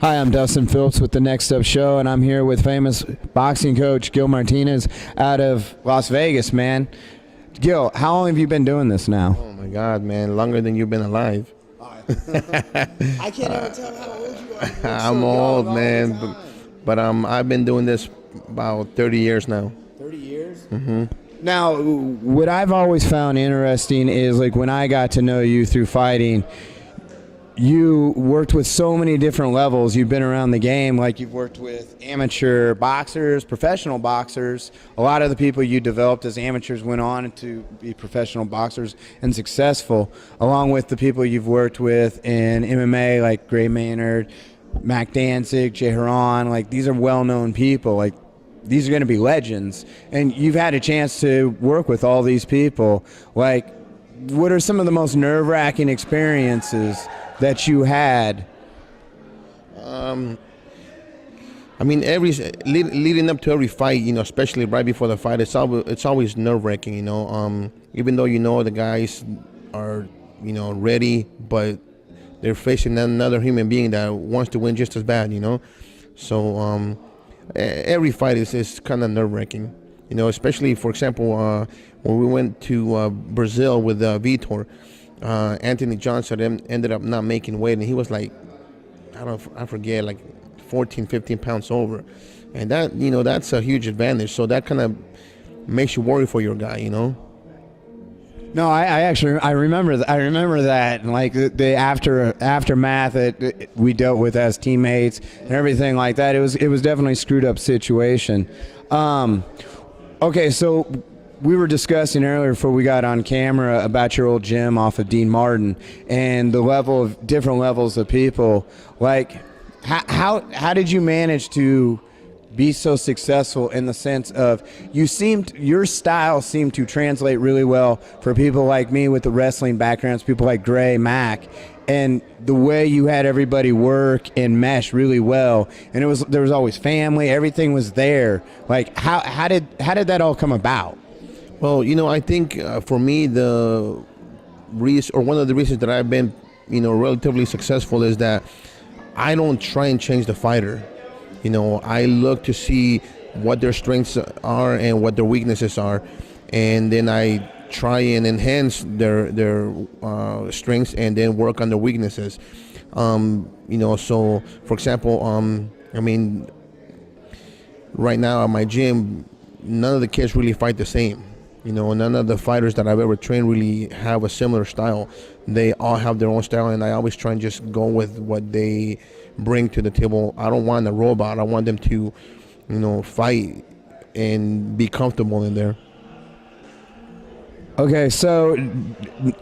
Hi, I'm Dustin Phillips with the Next Up Show, and I'm here with famous boxing coach Gil Martinez out of Las Vegas, man. Gil, how long have you been doing this now? Oh, my God, man. Longer than you've been alive. I can't ever tell how old you are. I'm old, man. But I've been doing this about 30 years now. 30 years? Mm-hmm. Now, what I've always found interesting is, like, when I got to know you through fighting, you worked with so many different levels. You've been around the game. Like, you've worked with amateur boxers, professional boxers. A lot of the people you developed as amateurs went on to be professional boxers and successful, along with the people you've worked with in MMA, like Gray Maynard, Mac Danzig, Jay Haran. Like, these are well-known people. Like, these are going to be legends. And you've had a chance to work with all these people. Like, what are some of the most nerve-wracking experiences that you had? I mean, leading up to every fight, you know, especially right before the fight, it's always nerve-wracking, you know. Even though you know the guys are, you know, ready, but they're facing another human being that wants to win just as bad, you know. So every fight is kind of nerve-wracking, you know. Especially, for example, when we went to Brazil with Vitor. Anthony Johnson ended up not making weight, and he was like, I forget, like 14, 15 pounds over. And that, you know, that's a huge advantage. So that kind of makes you worry for your guy, you know? No, I remember that, and like the aftermath that we dealt with as teammates and everything like that. It was definitely a screwed up situation. Okay, so we were discussing earlier before we got on camera about your old gym off of Dean Martin and the different levels of people. Like, how did you manage to be so successful in the sense of your style seemed to translate really well for people like me with the wrestling backgrounds, people like Gray, Mac, and the way you had everybody work and mesh really well, and there was always family, everything was there. Like, how did that all come about? Well, you know, I think for me, one of the reasons that I've been, you know, relatively successful is that I don't try and change the fighter. You know, I look to see what their strengths are and what their weaknesses are, and then I try and enhance their strengths and then work on their weaknesses. You know, so for example, I mean, right now at my gym, none of the kids really fight the same. You know, none of the fighters that I've ever trained really have a similar style. They all have their own style, and I always try and just go with what they bring to the table. I don't want a robot. I want them to, you know, fight and be comfortable in there. Okay, so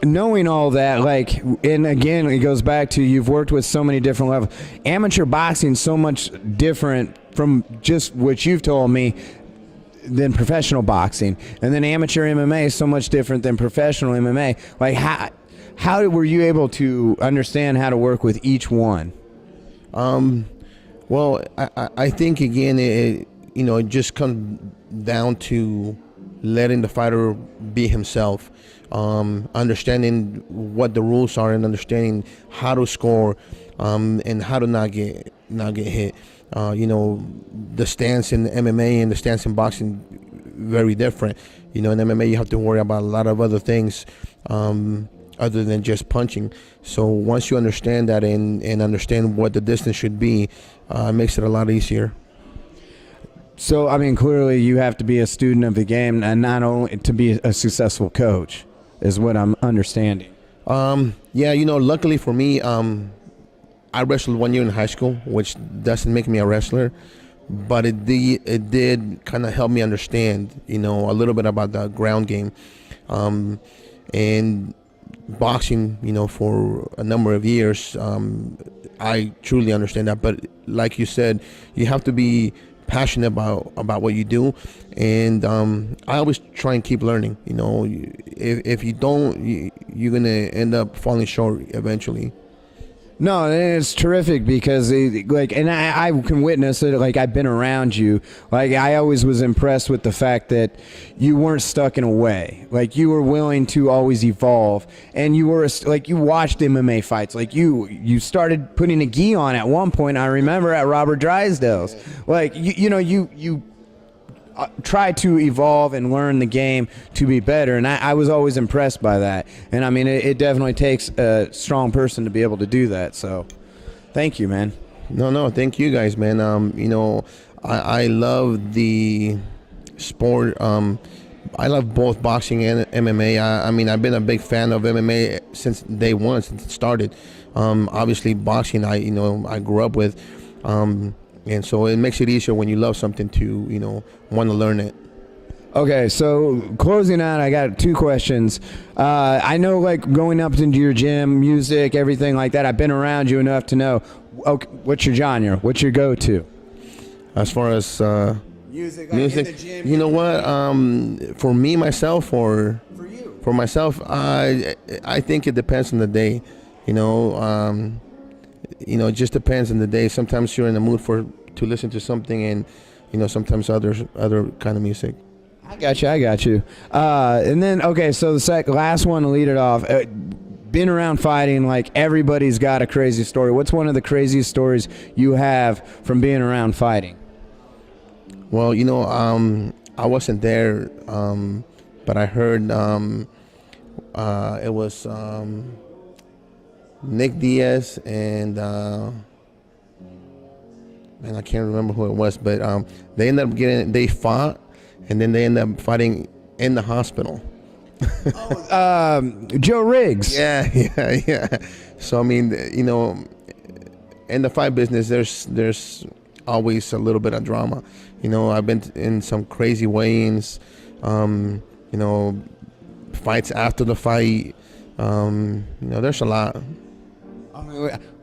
knowing all that, like, and again, it goes back to you've worked with so many different levels. Amateur boxing so much different from just what you've told me than professional boxing, and then amateur MMA is so much different than professional MMA. Like, how were you able to understand how to work with each one? Well, I think again, it just comes down to letting the fighter be himself, understanding what the rules are, and understanding how to score, and how to not get hit. You know, the stance in MMA and the stance in boxing very different. You know, in MMA you have to worry about a lot of other things other than just punching. So once you understand that and understand what the distance should be, it makes it a lot easier. So, I mean, clearly you have to be a student of the game and not only to be a successful coach, is what I'm understanding. Yeah, you know, luckily for me, I wrestled 1 year in high school, which doesn't make me a wrestler, but it did kind of help me understand, you know, a little bit about the ground game, and boxing, you know, for a number of years. I truly understand that, but like you said, you have to be passionate about what you do, and I always try and keep learning. You know, if you don't, you're gonna end up falling short eventually. No, it's terrific because and I can witness it. Like, I've been around you. Like, I always was impressed with the fact that you weren't stuck in a way. Like, you were willing to always evolve, and you were like, you watched MMA fights. Like, you started putting a gi on at one point. I remember at Robert Drysdale's. Like, you try to evolve and learn the game to be better, and I was always impressed by that. And I mean, it definitely takes a strong person to be able to do that, so thank you, man. No, thank you guys, man. I love the sport. I love both boxing and MMA. I mean, I've been a big fan of MMA since day one, since it started. Obviously boxing, I grew up with, and so it makes it easier when you love something to, want to learn it. Okay, so closing out, I got 2 questions. I know, like, going up into your gym, music, everything like that, I've been around you enough to know, okay, what's your genre? What's your go-to? As far as music, in the gym, you know what? For me, myself, or for you? For myself, I think it depends on the day. It just depends on the day. Sometimes you're in the mood to listen to something, and sometimes other kind of music. I got you. And then, okay, so the last one to lead it off. Been around fighting, like, everybody's got a crazy story. What's one of the craziest stories you have from being around fighting? Well, I wasn't there, but I heard it was Nick Diaz and man, I can't remember who it was, but they fought, and then they ended up fighting in the hospital. Joe Riggs. Yeah. So I mean, in the fight business, there's always a little bit of drama. I've been in some crazy weigh-ins, fights after the fight. There's a lot.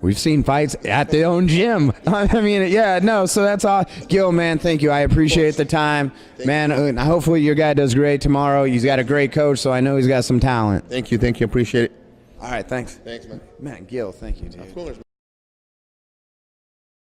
We've seen fights at their own gym. I mean, yeah, no, so that's all. Gil, man, thank you. I appreciate the time. Man, hopefully your guy does great tomorrow. He's got a great coach, so I know he's got some talent. Thank you. Appreciate it. All right, thanks. Thanks, man. Man, Gil, thank you, dude. Of course.